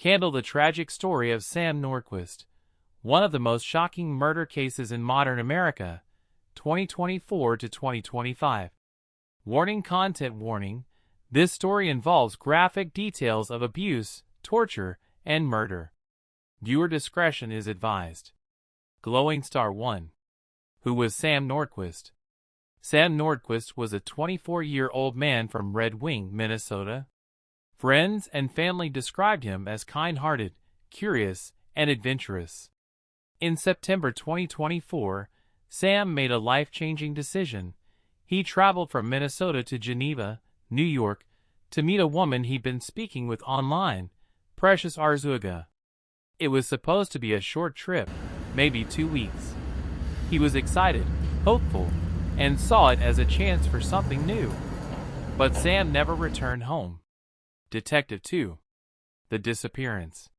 handle the tragic story of Sam Nordquist, one of the most shocking murder cases in modern America, 2024 to 2025. Warning: content warning. This story involves graphic details of abuse, torture, and murder. Viewer discretion is advised. Glowing Star 1. Who was Sam Nordquist? Sam Nordquist was a 24-year-old man from Red Wing, Minnesota. Friends and family described him as kind-hearted, curious, and adventurous. In September 2024, Sam made a life-changing decision. He traveled from Minnesota to Geneva, New York, to meet a woman he'd been speaking with online, Precious Arzuaga. It was supposed to be a short trip, maybe 2 weeks. He was excited, hopeful, and saw it as a chance for something new. But Sam never returned home. Detective 2. The disappearance.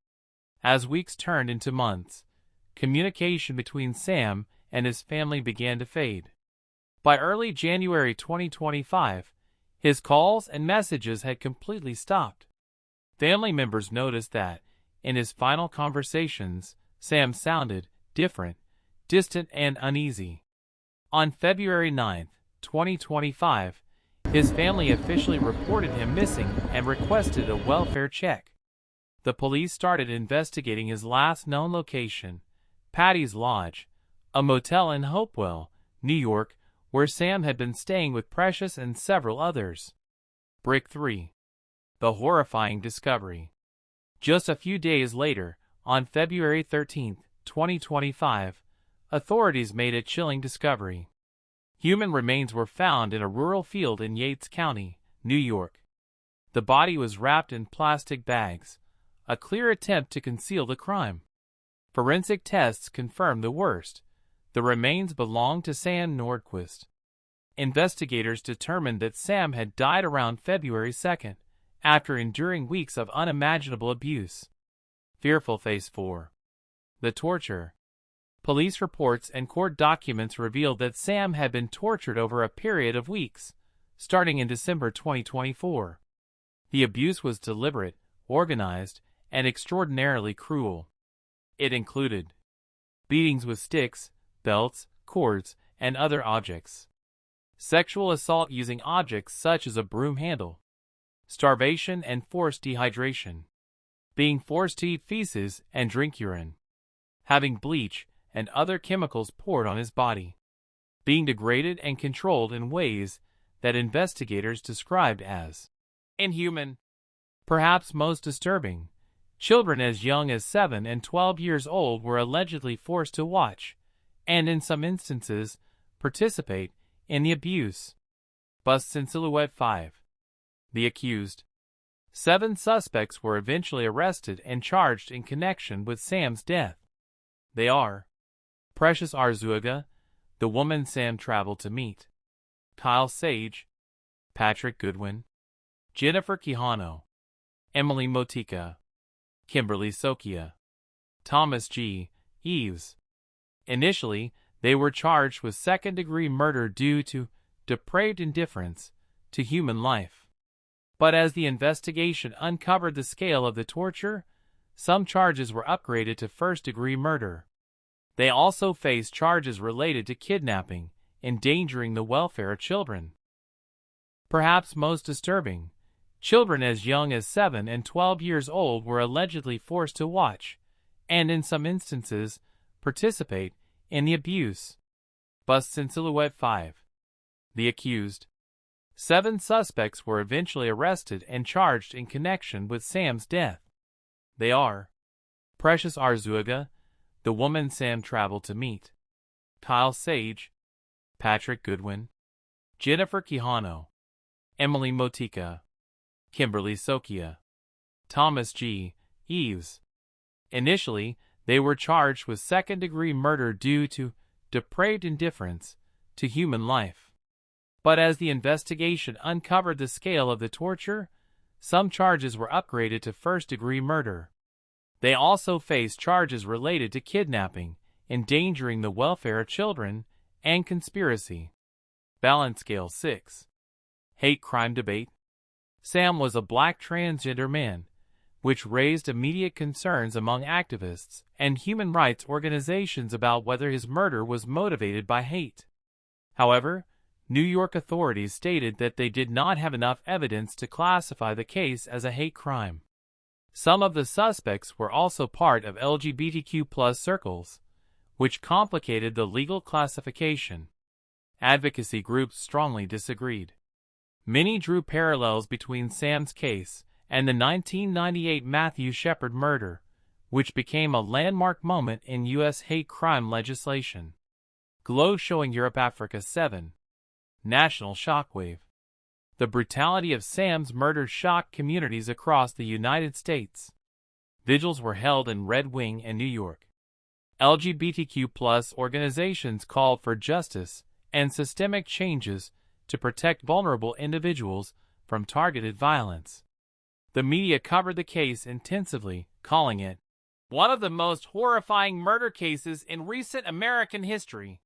As weeks turned into months, communication between Sam and his family began to fade. By early January 2025, his calls and messages had completely stopped. Family members noticed that, in his final conversations, Sam sounded different, distant, and uneasy. On February 9, 2025, his family officially reported him missing and requested a welfare check. The police started investigating his last known location, Patty's Lodge, a motel in Hopewell, New York, where Sam had been staying with Precious and several others. Brick 3. The horrifying discovery. Just a few days later, on February 13, 2025, authorities made a chilling discovery. Human remains were found in a rural field in Yates County, New York. The body was wrapped in plastic bags, a clear attempt to conceal the crime. Forensic tests confirmed the worst. The remains belonged to Sam Nordquist. Investigators determined that Sam had died around February 2nd, after enduring weeks of unimaginable abuse. Fearful Phase 4. The torture. Police reports and court documents revealed that Sam had been tortured over a period of weeks, starting in December 2024. The abuse was deliberate, organized, and extraordinarily cruel. It included beatings with sticks, belts, cords, and other objects, sexual assault using objects such as a broom handle, starvation and forced dehydration, being forced to eat feces and drink urine, having bleach and other chemicals poured on his body, being degraded and controlled in ways that investigators described as inhuman. Perhaps most disturbing, children as young as 7 and 12 years old were allegedly forced to watch, and in some instances, participate in the abuse. Busts in Silhouette 5. The accused. 7 suspects were eventually arrested and charged in connection with Sam's death. They are Precious Arzuaga, the woman Sam traveled to meet, Kyle Sage, Patrick Goodwin, Jennifer Quijano, Emily Motica, Kimberly Sokia, Thomas G. Eves. Initially, they were charged with second-degree murder due to depraved indifference to human life. But as the investigation uncovered the scale of the torture, some charges were upgraded to first-degree murder. They also faced charges related to kidnapping, endangering the welfare of children. Perhaps most disturbing, children as young as 7 and 12 years old were allegedly forced to watch, and in some instances, participate in the abuse. Busts in Silhouette 5. The accused. 7 suspects were eventually arrested and charged in connection with Sam's death. They are Precious Arzuaga, the woman Sam traveled to meet, Kyle Sage, Patrick Goodwin, Jennifer Quijano, Emily Motica, Kimberly Sokia, Thomas G. Eves. Initially, they were charged with second-degree murder due to depraved indifference to human life. But as the investigation uncovered the scale of the torture, some charges were upgraded to first-degree murder. They also faced charges related to kidnapping, endangering the welfare of children, and conspiracy. Balance Scale 6. Hate crime debate. Sam was a black transgender man, which raised immediate concerns among activists and human rights organizations about whether his murder was motivated by hate. However, New York authorities stated that they did not have enough evidence to classify the case as a hate crime. Some of the suspects were also part of LGBTQ+ circles, which complicated the legal classification. Advocacy groups strongly disagreed. Many drew parallels between Sam's case and the 1998 Matthew Shepard murder, which became a landmark moment in U.S. hate crime legislation. Glow showing Europe-Africa 7. National shockwave. The brutality of Sam's murder shocked communities across the United States. Vigils were held in Red Wing and New York. LGBTQ+ organizations called for justice and systemic changes to protect vulnerable individuals from targeted violence. The media covered the case intensively, calling it one of the most horrifying murder cases in recent American history.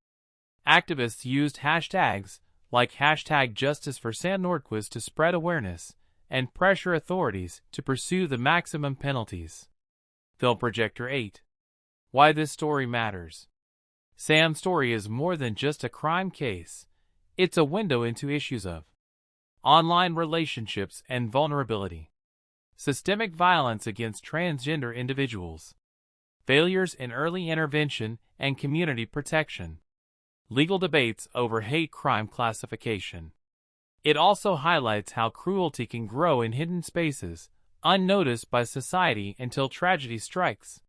Activists used hashtags like #JusticeForSam Nordquist to spread awareness and pressure authorities to pursue the maximum penalties. Film Projector 8. Why this story matters. Sam's story is more than just a crime case. It's a window into issues of online relationships and vulnerability, systemic violence against transgender individuals, failures in early intervention and community protection, legal debates over hate crime classification. It also highlights how cruelty can grow in hidden spaces, unnoticed by society until tragedy strikes.